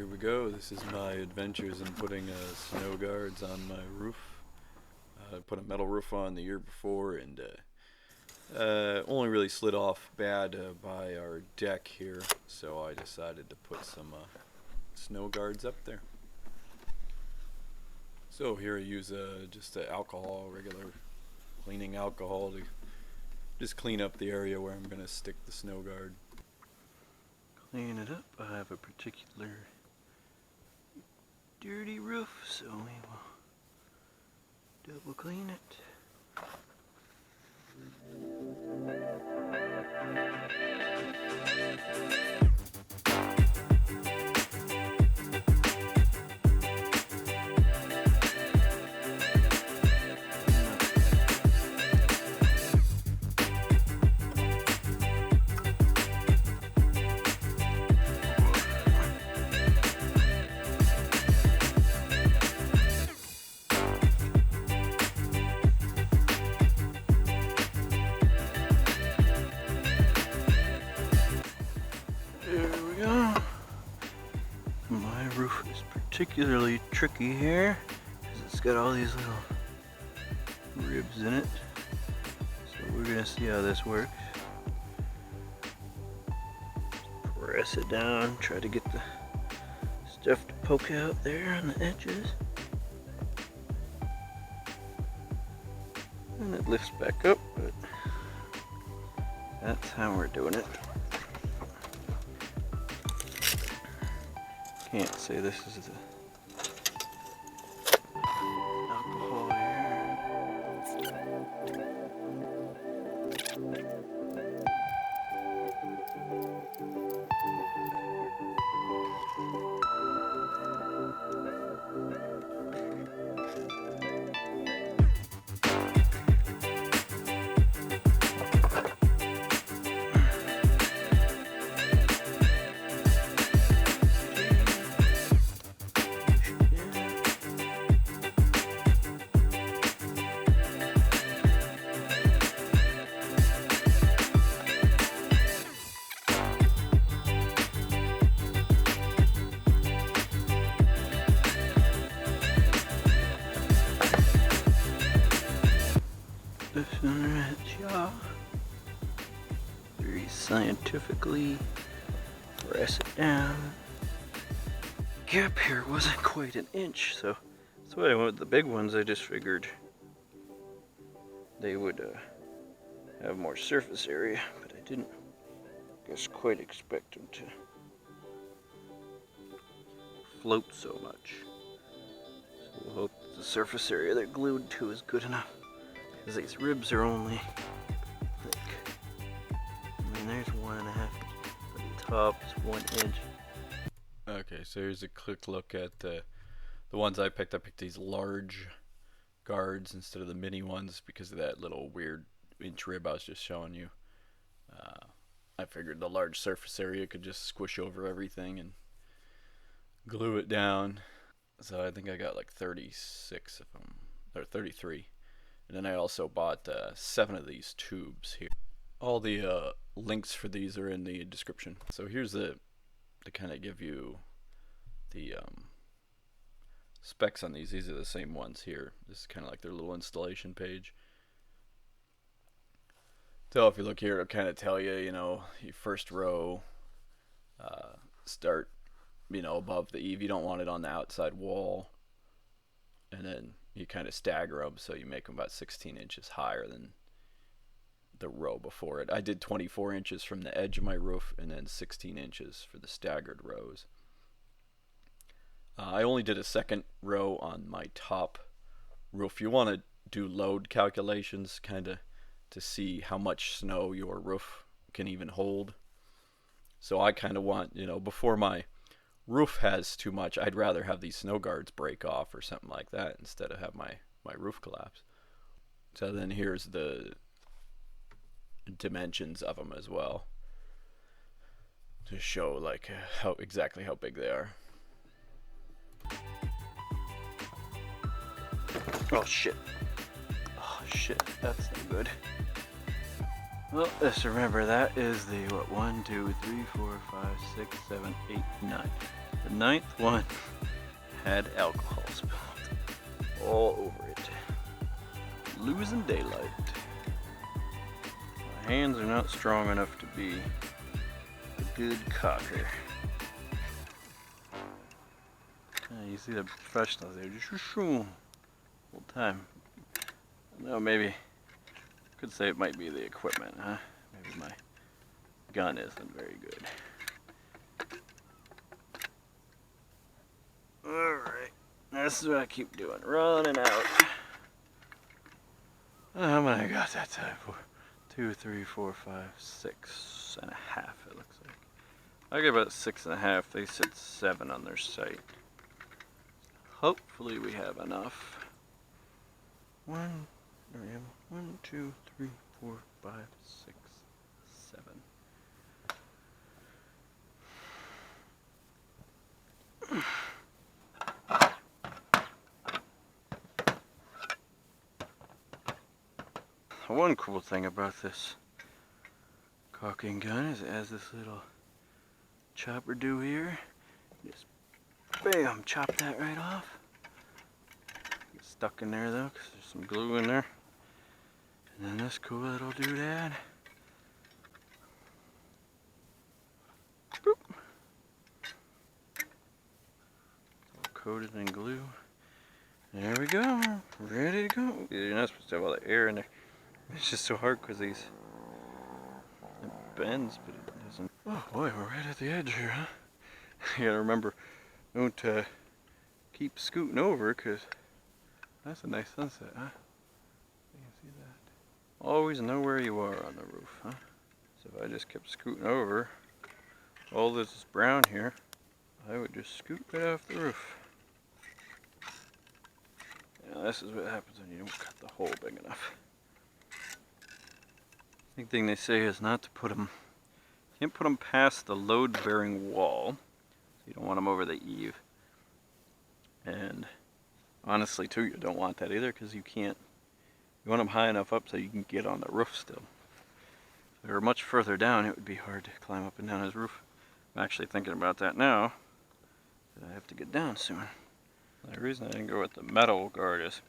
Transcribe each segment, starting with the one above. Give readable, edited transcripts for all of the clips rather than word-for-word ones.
Here we go. This is my adventures in putting snow guards on my roof. I put a metal roof on the year before and only really slid off bad by our deck here, so I decided to put some snow guards up there. So here I use just alcohol, regular cleaning alcohol to just clean up the area where I'm going to stick the snow guard. Clean it up. I have a particular dirty roof, so we will double clean it. My roof is particularly tricky here because it's got all these little ribs in it. So we're going to see how this works. Press it down, try to get the stuff to poke out there on the edges. And it lifts back up, but that's how we're doing it. Can't say this is the alcohol here. Very scientifically press it down. Gap here wasn't quite an inch, so that's why I went with the big ones. I just figured they would have more surface area, but I didn't quite expect them to float so much. So we'll hope the surface area they're glued to is good enough. Because these ribs are only like, there's 1.5 inches, but the top is 1 inch. Okay, so here's a quick look at the ones I picked. I picked these large guards instead of the mini ones because of that little weird inch rib I was just showing you. I figured the large surface area could just squish over everything and glue it down. So I think I got like 36 of them, or 33. And then I also bought 7 of these tubes here. All the links for these are in the description. So here's to kind of give you the specs on these. These are the same ones here. This is kind of like their little installation page. So if you look here, it'll kind of tell you, your first row, start, above the eave. You don't want it on the outside wall. And then you kind of stagger them, so you make them about 16 inches higher than the row before it. I did 24 inches from the edge of my roof and then 16 inches for the staggered rows. I only did a second row on my top roof. You want to do load calculations kind of to see how much snow your roof can even hold. So I kind of want, before my roof has too much, I'd rather have these snow guards break off or something like that instead of have my roof collapse. So then here's the dimensions of them as well to show like exactly how big they are. Oh shit, that's no good. Well, just remember that is the 1, 2, 3, 4, 5, 6, 7, 8, 9. The 9th one had alcohol spilled all over it. Losing daylight. My hands are not strong enough to be a good caulker. You see the professionals there, just whole time. No, maybe could say it might be the equipment, huh? Maybe my gun isn't very good. Alright, this is what I keep doing, running out. How many I got that time for? 2, 3, 4, 5, 6 and a half, it looks like. I get about 6 and a half. They said 7 on their site. Hopefully we have enough. 1, 2, 3, 4, 5, 6, 7. One cool thing about this caulking gun is it has this little chopper do here. Just bam, chop that right off. Get stuck in there though, because there's some glue in there. And then this cool little doodad. Boop. All coated in glue. There we go, ready to go. You're not supposed to have all the air in there. It's just so hard because it bends, but it doesn't. Oh boy, we're right at the edge here, huh? You gotta remember, don't keep scooting over, because that's a nice sunset, huh? You can see that. Always know where you are on the roof, huh? So if I just kept scooting over, all this is brown here, I would just scoot right off the roof. Now this is what happens when you don't cut the hole big enough. Big thing they say is not to put them, you can't put them past the load-bearing wall. So you don't want them over the eave. And honestly, too, you don't want that either because you can't. You want them high enough up so you can get on the roof still. If they were much further down, it would be hard to climb up and down his roof. I'm actually thinking about that now. That I have to get down soon. The reason I didn't go with the metal guard is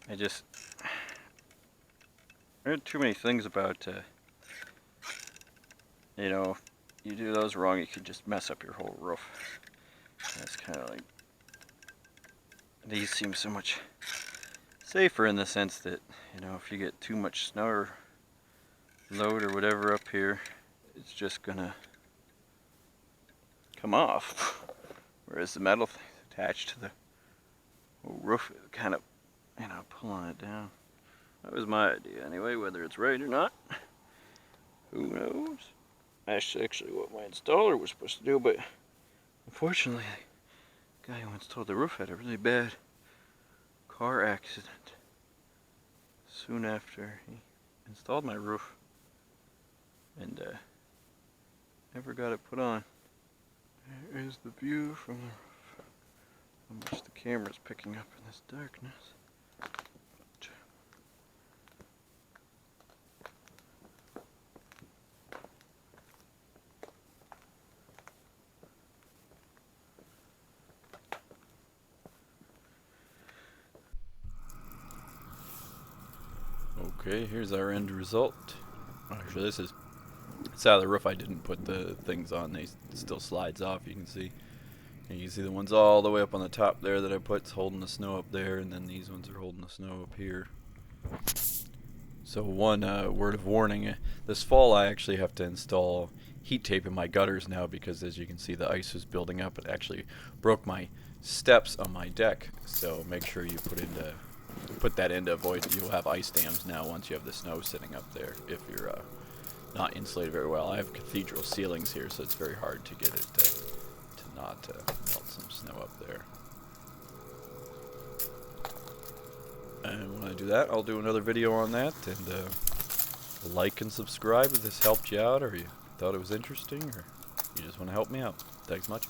I heard too many things about, you know, if you do those wrong, you could just mess up your whole roof. That's kind of like, these seem so much safer in the sense that, you know, if you get too much snow or load or whatever up here, it's just gonna come off. Whereas the metal thing attached to the whole roof, it kind of, you know, pulling it down. That was my idea anyway, whether it's right or not, who knows. That's actually what my installer was supposed to do, but unfortunately, the guy who installed the roof had a really bad car accident soon after he installed my roof, and never got it put on. There is the view from the roof. How much the camera's picking up in this darkness. Okay, here's our end result. Actually, it's out of the roof. I didn't put the things on. They still slides off, you can see. And you can see the ones all the way up on the top there that I put holding the snow up there, and then these ones are holding the snow up here. So one word of warning, this fall I actually have to install heat tape in my gutters now because as you can see the ice was building up. It actually broke my steps on my deck, so make sure you put that in to avoid. You'll have ice dams now once you have the snow sitting up there if you're not insulated very well. I have cathedral ceilings here, so it's very hard to get it to not melt some snow up there. And when I do that, I'll do another video on that, and like and subscribe if this helped you out, or you thought it was interesting, or you just want to help me out. Thanks much.